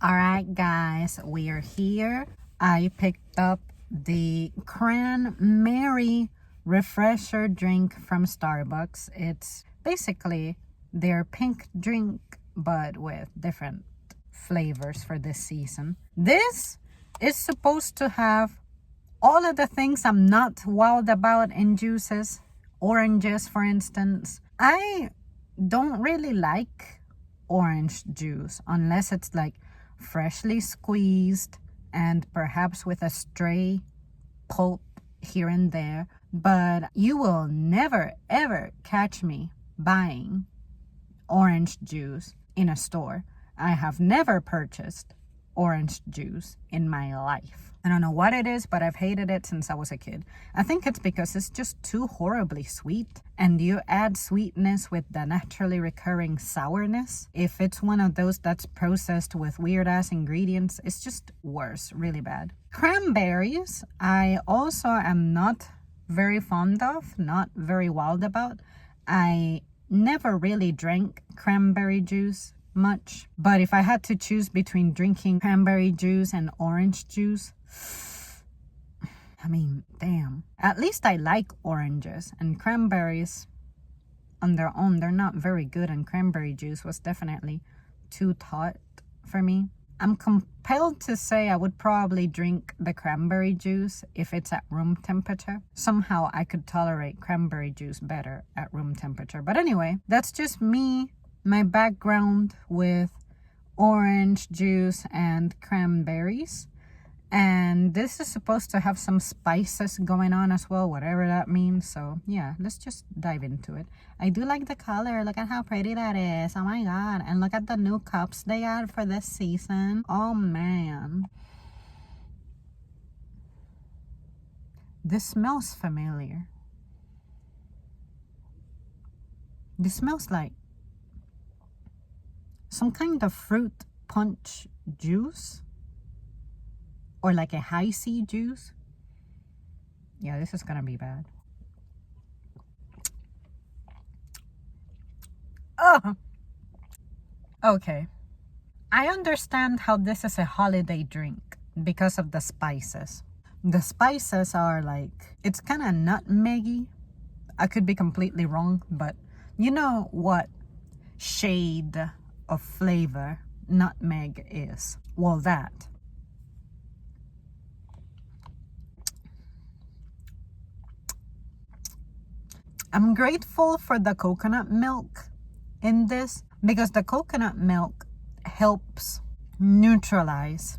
All right, guys, we are here. I picked up the Cran-Merry refresher drink from Starbucks. It's basically their pink drink, but with different flavors for this season. This is supposed to have all of the things I'm not wild about in juices. Oranges, for instance. I don't really like orange juice unless it's like freshly squeezed and perhaps with a stray pulp here and there. But you will never ever catch me buying orange juice in a store. I have never purchased orange juice in my life. I don't know what it is, but I've hated it since I was a kid. I think it's because it's just too horribly sweet, and you add sweetness with the naturally recurring sourness. If it's one of those that's processed with weird ass ingredients, it's just worse, really bad. Cranberries, I also am not very fond of, not very wild about. I never really drank cranberry juice much, but if I had to choose between drinking cranberry juice and orange juice, I mean, damn. At least I like oranges, and cranberries on their own, they're not very good, and cranberry juice was definitely too tart for me. I'm compelled to say I would probably drink the cranberry juice if it's at room temperature. Somehow I could tolerate cranberry juice better at room temperature. But anyway, that's just me, my background with orange juice and cranberries. And this is supposed to have some spices going on as well, whatever that means. So yeah, let's just dive into it. I do like the color. Look at how pretty that is. Oh my god. And look at the new cups they got for this season. Oh man. This smells familiar. This smells like some kind of fruit punch juice. Or like a high C juice. Yeah, this is gonna be bad. Oh! Okay. I understand how this is a holiday drink because of the spices. The spices are like, it's kind of nutmeggy. I could be completely wrong, but you know what shade of flavor nutmeg is? Well, that. I'm grateful for the coconut milk in this because the coconut milk helps neutralize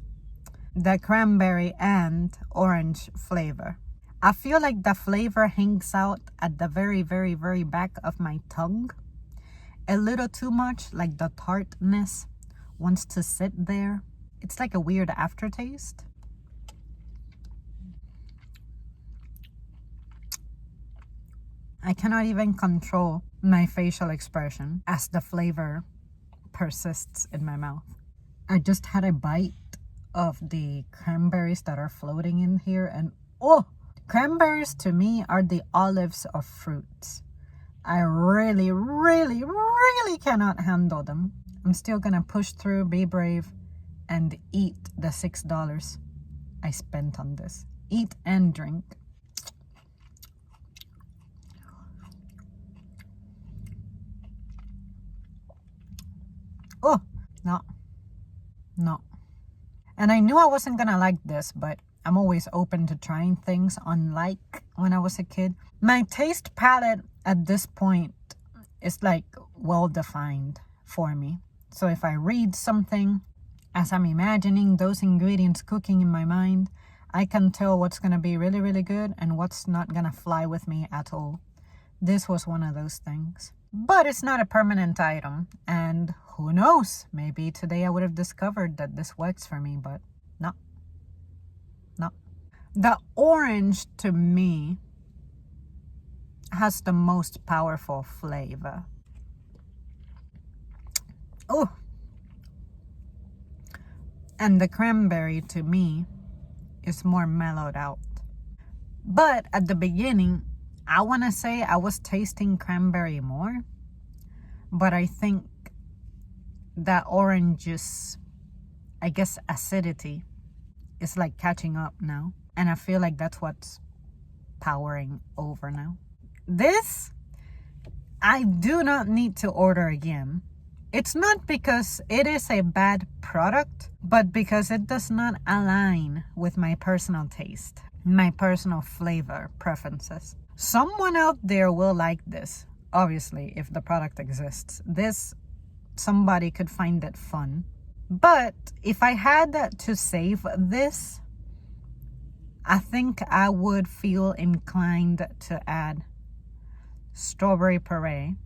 the cranberry and orange flavor. I feel like the flavor hangs out at the very, very, very back of my tongue a little too much, like the tartness wants to sit there. It's like a weird aftertaste. I cannot even control my facial expression as the flavor persists in my mouth. I just had a bite of the cranberries that are floating in here, and oh, cranberries to me are the olives of fruits. I really, really, really cannot handle them. I'm still gonna push through, be brave, and eat the $6 I spent on this. Eat and drink. Oh, no. And I knew I wasn't gonna like this, but I'm always open to trying things, unlike when I was a kid. My taste palette at this point is like well defined for me. So if I read something, as I'm imagining those ingredients cooking in my mind, I can tell what's gonna be really, really good and what's not gonna fly with me at all. This was one of those things. But it's not a permanent item, and who knows, maybe today I would have discovered that this works for me, but no. The orange to me has the most powerful flavor. Oh, and the cranberry to me is more mellowed out. But at the beginning, I want to say I was tasting cranberry more, but I think that orange juice I guess acidity is like catching up now. And I feel like that's what's powering over now. This, I do not need to order again. It's not because it is a bad product, but because it does not align with my personal taste, my personal flavor preferences. Someone out there will like this, obviously, if the product exists. This, somebody could find it fun. But if I had to save this, I think I would feel inclined to add strawberry puree.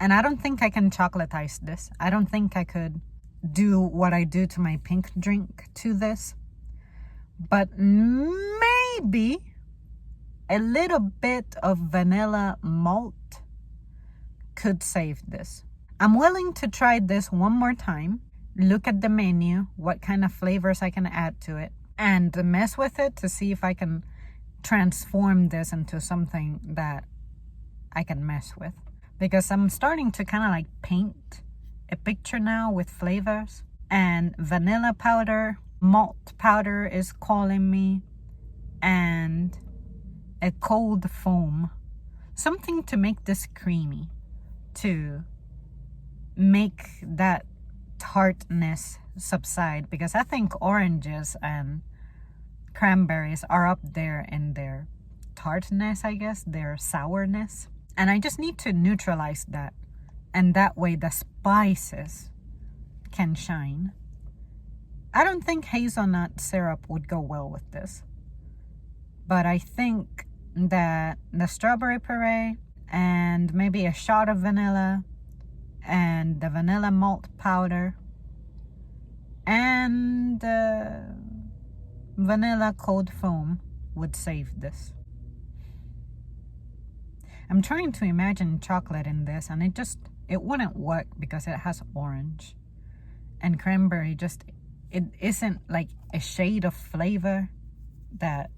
And I don't think I can chocolatize this. I don't think I could do what I do to my pink drink to this. But maybe a little bit of vanilla malt could save this. I'm willing to try this one more time, look at the menu, what kind of flavors I can add to it, and mess with it to see if I can transform this into something that I can mess with. Because I'm starting to kind of like paint a picture now with flavors. And vanilla powder, malt powder is calling me, and a cold foam. Something to make this creamy, to make that tartness subside. Because I think oranges and cranberries are up there in their tartness, I guess, their sourness. And I just need to neutralize that. And that way the spices can shine. I don't think hazelnut syrup would go well with this. But I think that the strawberry puree and maybe a shot of vanilla and the vanilla malt powder and vanilla cold foam would save this. I'm trying to imagine chocolate in this, and it wouldn't work because it has orange. And cranberry it isn't like a shade of flavor that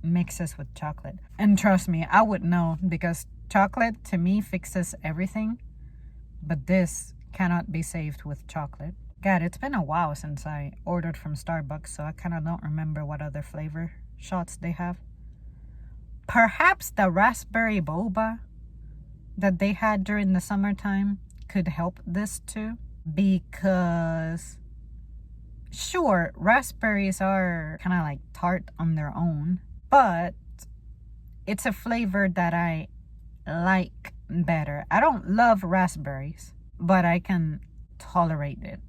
mixes with chocolate. And trust me, I would know, because chocolate to me fixes everything. But this cannot be saved with chocolate. God, it's been a while since I ordered from Starbucks, so I kind of don't remember what other flavor shots they have. Perhaps the raspberry boba that they had during the summertime could help this too. Because, sure, raspberries are kind of like tart on their own. But it's a flavor that I like better. I don't love raspberries, but I can tolerate it.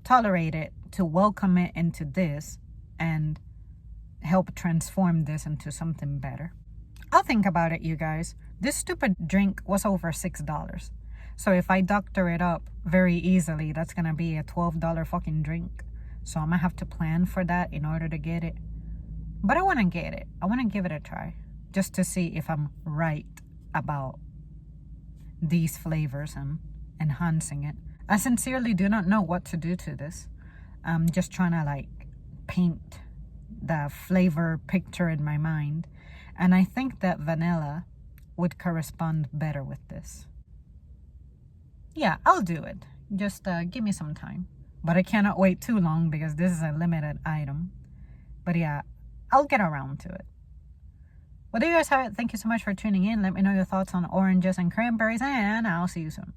Tolerate it to welcome it into this and help transform this into something better. I'll think about it, you guys. This stupid drink was over $6. So if I doctor it up very easily, that's gonna be a $12 fucking drink. So I'm gonna have to plan for that in order to get it. But I wanna get it. I wanna give it a try, just to see if I'm right about these flavors and enhancing it. I sincerely do not know what to do to this. I'm just trying to like paint the flavor picture in my mind, and I think that vanilla would correspond better with this. Yeah, I'll do it. Just give me some time. But I cannot wait too long because this is a limited item. But yeah, I'll get around to it. Well, there you guys have it. Thank you so much for tuning in. Let me know your thoughts on oranges and cranberries, and I'll see you soon.